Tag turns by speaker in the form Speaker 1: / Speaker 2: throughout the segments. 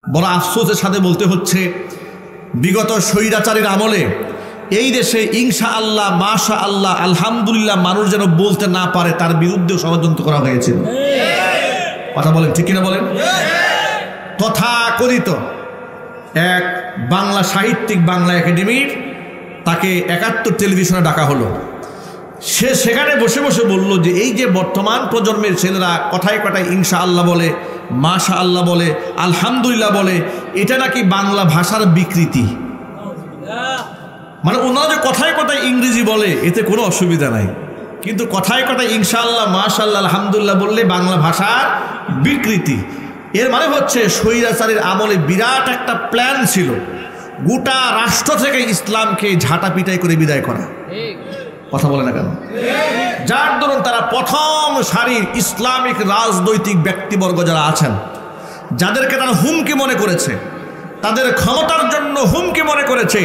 Speaker 1: বড় আফসোসের সাথে বলতে হচ্ছে, বিগত স্বৈরাচারীর আমলে এই দেশে ইনশাআল্লাহ, মাশাআল্লাহ, আলহামদুলিল্লাহ মানুষ যেন বলতে না পারে তার বিরুদ্ধেও ষড়যন্ত্র করা হয়েছিল। কথা বলেন, ঠিক কিনা বলেন? তথাকথিত এক বাংলা সাহিত্যিক বাংলা একাডেমির তাকে ৭১ টেলিভিশনে ডাকা হলো। সে সেখানে বসে বসে বলল যে এই যে বর্তমান প্রজন্মের ছেলেরা কথায় কথায় ইনশাআল্লাহ বলে, মাশাআল্লাহ বলে, আলহামদুলিল্লাহ বলে, এটা নাকি বাংলা ভাষার বিকৃতি। মানে ওনারা যে কথায় কথায় ইংরেজি বলে এতে কোনো অসুবিধা নাই, কিন্তু কথায় কথায় ইনশাআল্লাহ, মাশাআল্লাহ, আলহামদুলিল্লাহ বললে বাংলা ভাষার বিকৃতি। এর মানে হচ্ছে স্বৈরাচারীর আমলে বিরাট একটা প্ল্যান ছিল গোটা রাষ্ট্র থেকে ইসলামকে ঝাঁটা পিটাই করে বিদায় করা। কথা বলে না কেন? যার দরুন তারা প্রথম সারির ইসলামিক রাজনৈতিক ব্যক্তিবর্গ যারা আছেন, যাদেরকে তারা হুমকি মনে করেছে, তাদের ক্ষমতার জন্য হুমকি মনে করেছে,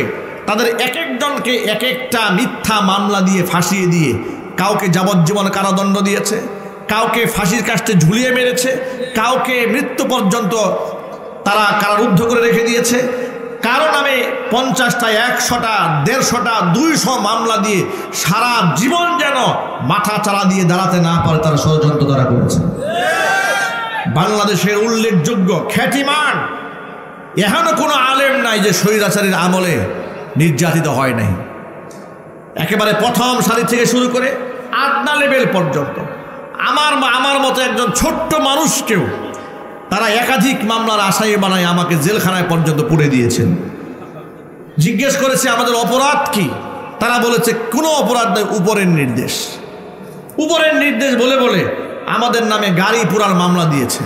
Speaker 1: তাদের এক একজনকে এক একটা মিথ্যা মামলা দিয়ে ফাঁসিয়ে দিয়ে কাউকে যাবজ্জীবন কারাদণ্ড দিয়েছে, কাউকে ফাঁসির কাস্টে ঝুলিয়ে মেরেছে, কাউকে মৃত্যু পর্যন্ত তারা কারারুদ্ধ করে রেখে দিয়েছে। কারো নামে ৫০টা, ১০০টা, ১৫০টা, ২০০ মামলা দিয়ে সারা জীবন যেন মাথা চারা দিয়ে দাঁড়াতে না পারে তারা ষড়যন্ত্র তারা করেছে। বাংলাদেশের উল্লেখযোগ্য খ্যাতিমান এখনো কোনো আলেম নাই যে স্বৈরাচারীর আমলে নির্যাতিত হয় নাই। একেবারে প্রথম সারি থেকে শুরু করে আদনা লেভেল পর্যন্ত আমার মতো একজন ছোট্ট মানুষকেও তারা একাধিক মামলার আসামি বানায় আমাকে জেলখানায় পর্যন্ত পুরে দিয়েছেন। জিজ্ঞেস করেছে আমাদের অপরাধ কি, তারা বলেছে কোনো অপরাধ নয়, উপরের নির্দেশ। উপরের নির্দেশ বলে বলে আমাদের নামে গাড়ি পোড়ার মামলা দিয়েছে।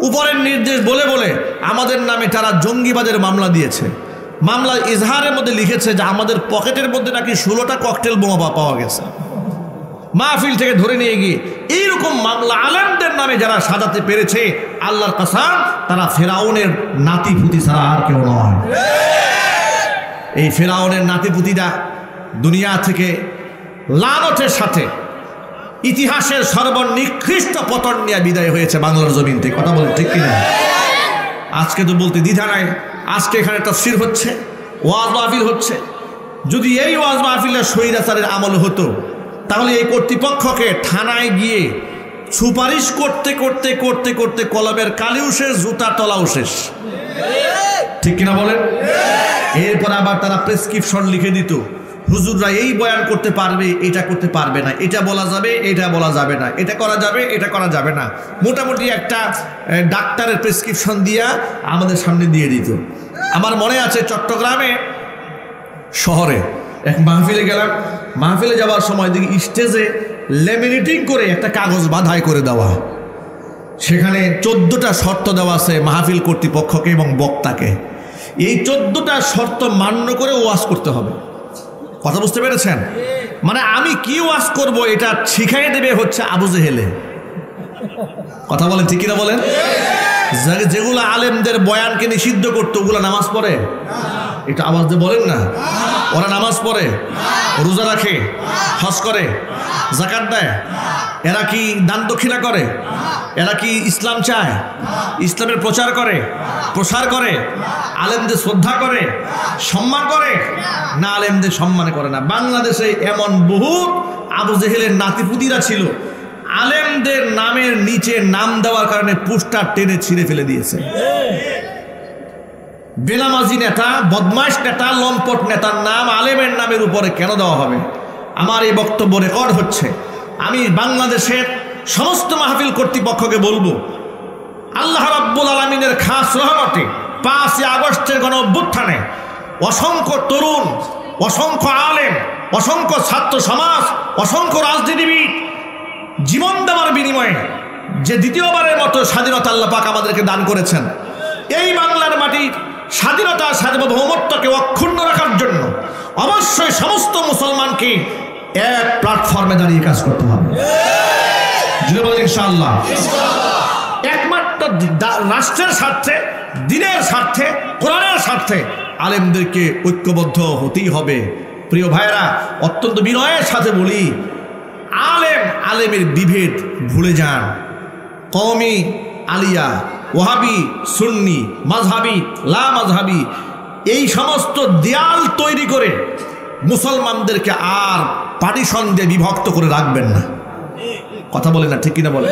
Speaker 1: উপরের নির্দেশ বলে বলে আমাদের নামে তারা জঙ্গিবাদের মামলা দিয়েছে। মামলার ইজহারের মধ্যে লিখেছে যে আমাদের পকেটের মধ্যে নাকি 16টা ককটেল বোমা পাওয়া গেছে। মাহফিল থেকে ধরে নিয়ে গিয়ে এইরকম মামলা আলেমদের নামে যারা সাজাতে পেরেছে, আল্লাহর কসম তারা ফেরাউনের নাতিপুতি ছাড়া আর কেউ নয়। এই ফেরাউনের নাতিপুতিরা দুনিয়া থেকে লানতের সাথে ইতিহাসের সর্বনিকৃষ্ট পতন নিয়ে বিদায় হয়েছে বাংলার জমিন থেকে। কথা বলেন, ঠিক কিনা? আজকে তো বলতে দ্বিধা নাই, আজকে এখানে তাফসীর হচ্ছে, ওয়াজ মাহফিল হচ্ছে। যদি এই ওয়াজ মাহফিলের স্বৈরাচারের আমল হতো তাহলে এই কর্তৃপক্ষকে থানায় গিয়ে সুপারিশ করতে করতে করতে করতে কলমের কালিও শেষ, জুতার তলাও শেষ। ঠিক কিনা বলেন? এরপর আবার তারা প্রেসক্রিপশন লিখে দিত, হুজুররা এই বয়ান করতে পারবে, এটা করতে পারবে না, এটা বলা যাবে, এটা বলা যাবে না, এটা করা যাবে, এটা করা যাবে না। মোটামুটি একটা ডাক্তারের প্রেসক্রিপশন দিয়া আমাদের সামনে দিয়ে দিত। আমার মনে আছে চট্টগ্রামে শহরে এক মাহফিলে গেলাম। মাহফিলে যাওয়ার সময় দেখি স্টেজে লেমিনেটিং করে একটা কাগজ বাঁধাই করে দেওয়া, সেখানে 14টা শর্ত দেওয়া আছে মাহফিল কর্তৃপক্ষকে এবং বক্তাকে। এই 14টা শর্ত মান্য করে ওয়াজ করতে হবে। কথা বুঝতে পেরেছেন? মানে আমি কি ওয়াজ করব এটা শিখাই দেবে হচ্ছে আবু জেহেলে। কথা বলেন, ঠিক কিনা বলেন? যেগুলো আলেমদের বয়ানকে নিষিদ্ধ করতো ওগুলো নামাজ পড়ে? এটা আওয়াজ দিয়ে বলেন না। ওরা নামাজ পড়ে, রোজা রাখে, হজ করে, যাকাত দেয়। এরা কি দান দক্ষিণা করে? এরা কি ইসলাম চায়? ইসলামের প্রচার করে, প্রসার করে, আলেমদের শ্রদ্ধা করে, সম্মান করে? না, আলেমদের সম্মান করে না। বাংলাদেশে এমন বহু আবু জেহেলের নাতিপুতিরা ছিল, আলেমদের নামের নিচে নাম দেওয়ার কারণে পোস্টার টেনে ছিঁড়ে ফেলে দিয়েছে। বেনামাজি নেতা, বদমাশ নেতা, লম্পট নেতার নাম আলেমের নামের উপরে কেন দেওয়া হবে? আমার এই বক্তব্য রেকর্ড হচ্ছে। আমি বাংলাদেশের সমস্ত মাহফিল কর্তৃপক্ষকে বলবো, আল্লাহ রাব্বুল আলামিনের খাস রহমতে 5ই আগস্টের গণ অভ্যুত্থানে অসংখ্য তরুণ, অসংখ্য আলেম, অসংখ্য ছাত্র সমাজ, অসংখ্য রাজনীতিবিদ জীবন দেওয়ার বিনিময়ে যে দ্বিতীয়বারের মতো স্বাধীনতা আল্লাহ পাক আমাদেরকে দান করেছেন, এই বাংলার মাটির স্বাধীনতা, সার্বভৌমত্বকে অক্ষুণ্ণ রাখার জন্য অবশ্যই সমস্ত মুসলমানকে এক প্ল্যাটফর্মে দাঁড়িয়ে কাজ করতে হবে। ইনশাআল্লাহ একমাত্র রাষ্ট্রের স্বার্থে, দিনের স্বার্থে, কোরআনের স্বার্থে আলেমদেরকে ঐক্যবদ্ধ হতেই হবে। প্রিয় ভাইরা, অত্যন্ত বিনয়ের সাথে বলি, আলেমের বিভেদ ভুলে যান। কওমি আলিয়া ওহাবি, সুন্নি, মাযহাবি, লা মাযহাবি, এই সমস্ত দেয়াল তৈরি করে মুসলমানদেরকে আর পার্টিশন দিয়ে বিভক্ত করে রাখবেন না। কথা বলে না, ঠিক কিনা বলে?